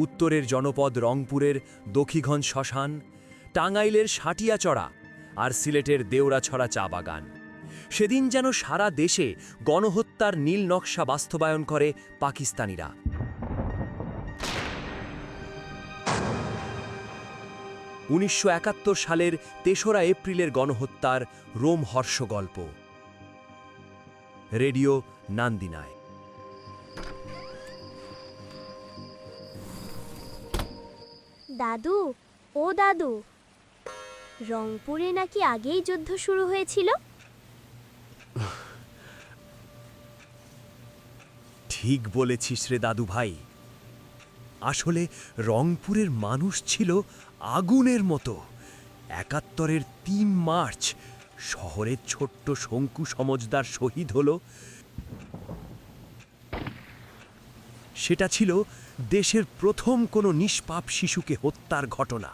উত্তরের জনপদ রংপুরের দক্ষিণগঞ্জ শ্মশান, টাঙ্গাইলের সাটিয়াচড়া আর সিলেটের দেওরাছড়া চা বাগান। সেদিন যেন সারা দেশে গণহত্যার নীল নকশা বাস্তবায়ন করে পাকিস্তানিরা। ১৯৭১ সালের ৩রা এপ্রিলের গণহত্যার রোমহর্ষ গল্প। রেডিও নান্দিনায়। দাদু, ও দাদু, রংপুরে নাকি আগেই যুদ্ধ শুরু হয়েছিল? ঠিক বলেছিস রে দাদু ভাই। আসলে রংপুরের মানুষ ছিল আগুনের মতো। ৭১-এর ৩ মার্চ শহরের ছোট্ট শঙ্কু সমজদার শহীদ হল। সেটা ছিল দেশের প্রথম কোনো নিষ্পাপ শিশুকে হত্যার ঘটনা।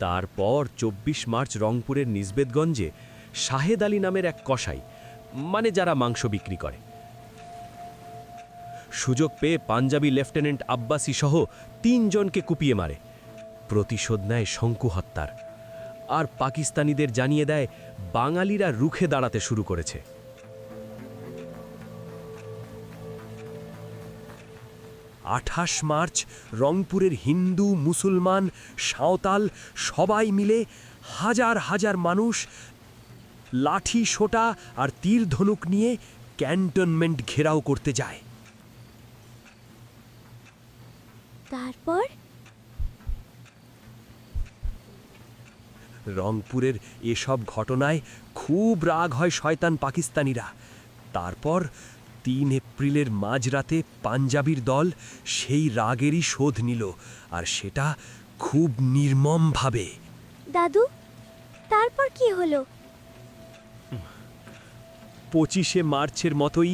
তারপর ২৪ মার্চ রংপুরের নিজবেদগঞ্জে শাহেদ আলী নামের এক কসাই, মানে যারা মাংস বিক্রি করে, সুযোগ পেয়ে পাঞ্জাবি লেফটেন্যান্ট আব্বাসী সহ ৩ জনকে কুপিয়ে মারে। প্রতিশোধ নেয় শঙ্কু হত্যার, আর পাকিস্তানিদের জানিয়ে দেয় বাঙালিরা রুখে দাঁড়াতে শুরু করেছে। ২৮ মার্চ রংপুরের হিন্দু, মুসলমান, সাঁওতাল সবাই মিলে হাজার হাজার মানুষ লাঠি, সোটা আর তীর ধনুক নিয়ে ক্যান্টনমেন্ট ঘেরাও করতে যায়। তারপর রংপুরের এসব ঘটনায় খুব রাগ হয় শয়তান পাকিস্তানিরা। তারপর ৩ এপ্রিলের মাঝরাতে পাঞ্জাবির দল সেই রাগেরই শোধ নিল, আর সেটা খুব নির্মমভাবে। দাদু, তারপর কি হলো? ২৫শে মার্চের মতোই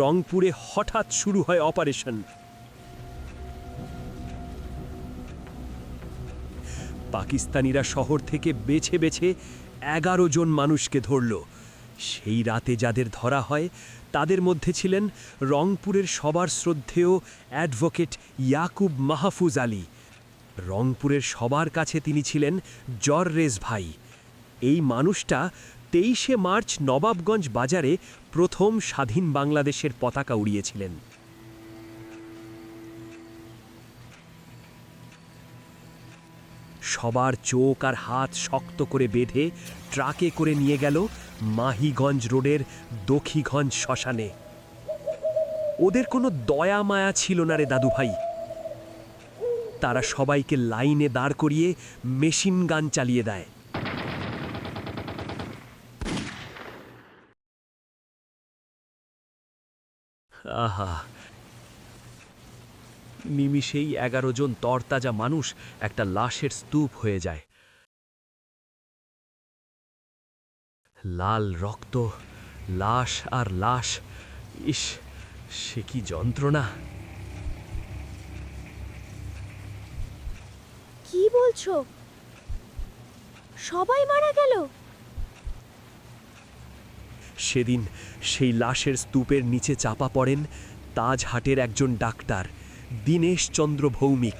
রংপুরে হঠাৎ শুরু হয় অপারেশন। পাকিস্তানিরা শহর থেকে বেছে বেছে ১১ জন মানুষকে ধরল। সেই রাতে যাদের ধরা হয় তাদের মধ্যে ছিলেন রংপুরের সবার শ্রদ্ধেয় অ্যাডভোকেট ইয়াকুব মাহফুজ আলী। রংপুরের সবার কাছে তিনি ছিলেন জররেজ ভাই। এই মানুষটা ২৩শে মার্চ নবাবগঞ্জ বাজারে প্রথম স্বাধীন বাংলাদেশের পতাকা উড়িয়েছিলেন। সবার চোখ আর হাত শক্ত করে বেঁধে ট্রাকে করে নিয়ে গেল মাহিগঞ্জ রোডের দক্ষিণগঞ্জ শ্মশানে। ওদের কোনো দয়া মায়া ছিল না রে দাদু ভাই। তারা সবাইকে লাইনে দাঁড় করিয়ে মেশিন গান চালিয়ে দেয়। আহা, নিমিষেই ১১ জন তরতাজা মানুষ একটা লাশের স্তূপ হয়ে যায়। লাল রক্ত, লাশ আর লাশ। ইস, সে কি যন্ত্রণা! কি বলছো? সবাই মারা গেল? সেদিন সেই লাশের স্তূপের নিচে চাপা পড়েন তাজহাটের একজন ডাক্তার, দীনেশ চন্দ্র ভৌমিক।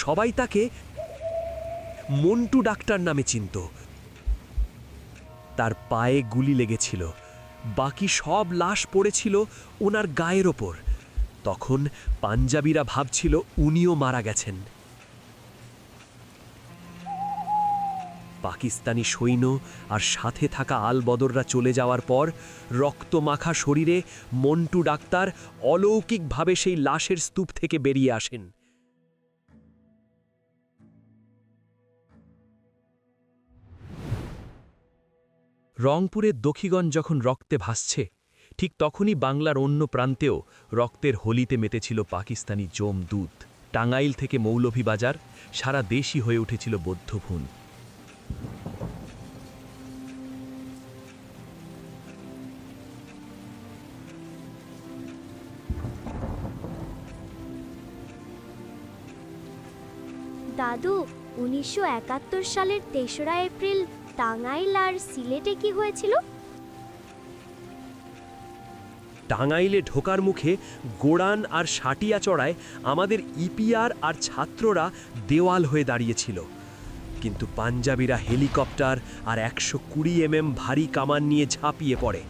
সবাই তাকে মন্টু ডাক্তার নামে চিনত। তার পায়ে গুলি লেগেছিল, বাকি সব লাশ পড়েছিল ওনার গায়ের ওপর। তখন পাঞ্জাবিরা ভাবছিল উনিও মারা গেছেন। পাকিস্তানি সৈন্য আর সাথে থাকা আলবদররা চলে যাওয়ার পর রক্তমাখা শরীরে মন্টু ডাক্তার অলৌকিকভাবে সেই লাশের স্তূপ থেকে বেরিয়ে আসেন। রংপুরের দক্ষিণগঞ্জ যখন রক্তে ভাসছে, ঠিক তখনই বাংলার অন্য প্রান্তেও রক্তের হোলিতে মেতেছিল পাকিস্তানি জমদূত। টাঙ্গাইল থেকে মৌলভীবাজার সারা দেশই হয়ে উঠেছিল বধ্যভূণ। দাদু, ১৯৭১ সালের ৩রা এপ্রিল টাঙ্গাইল আর সিলেটে কি হয়েছিল? টাঙ্গাইলে ঢোকার মুখে গোড়ান আর সাটিয়াচড়ায় আমাদের ইপিআর আর ছাত্ররা দেওয়াল হয়ে দাঁড়িয়েছিল, কিন্তু পাঞ্জাবিরা হেলিকপ্টার আর 120 ভারী কামান নিয়ে ঝাঁপিয়ে পড়ে।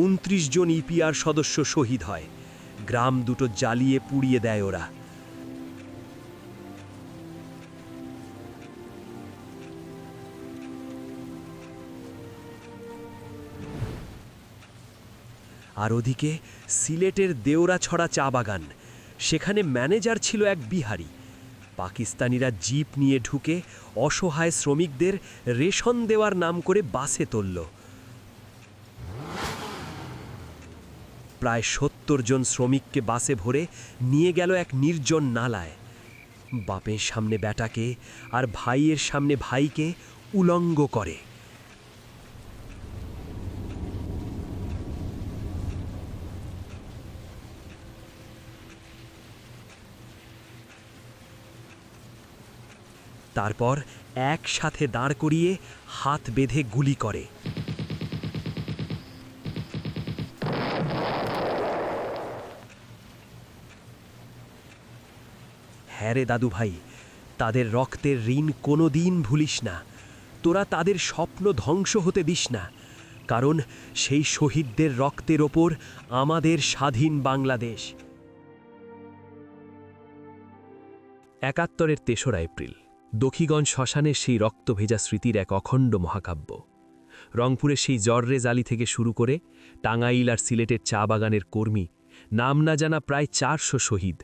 উনত্রিশ জন ইপিআর সদস্য শহীদ হয়। গ্রাম দুটো জ্বালিয়ে পুড়িয়ে দেয় ওরা। আর ওদিকে সিলেটের দেওরাছড়া চা বাগান, সেখানে ম্যানেজার ছিল এক বিহারি। পাকিস্তানিরা জিপ নিয়ে ঢুকে অসহায় শ্রমিকদের রেশন দেওয়ার নাম করে বাসে তুলল। প্রায় 70 জন শ্রমিককে বাসে ভরে নিয়ে গেল এক নির্জন নালায়। বাপের সামনে বেটাকে আর ভাইয়ের সামনে ভাইকে উলঙ্গ করে। তারপর একসাথে দাঁড় করিয়ে হাত বেঁধে গুলি করে। হ্যাঁ রে দাদু ভাই, তাদের রক্তের ঋণ কোনোদিন ভুলিস না। তোরা তাদের স্বপ্ন ধ্বংস হতে দিস না, কারণ সেই শহীদদের রক্তের ওপর আমাদের স্বাধীন বাংলাদেশ। 71-এর 3রা এপ্রিল, দখিগঞ্জ শ্মশানের সেই রক্তভেজা স্মৃতির এক অখণ্ড মহাকাব্য। রংপুরের সেই জর্রেজ আলী থেকে শুরু করে টাঙ্গাইল আর সিলেটের চা বাগানের কর্মী, নাম না জানা প্রায় 400 শহীদ।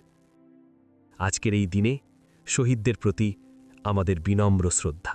আজকের এই দিনে শহীদদের প্রতি আমাদের বিনম্র শ্রদ্ধা।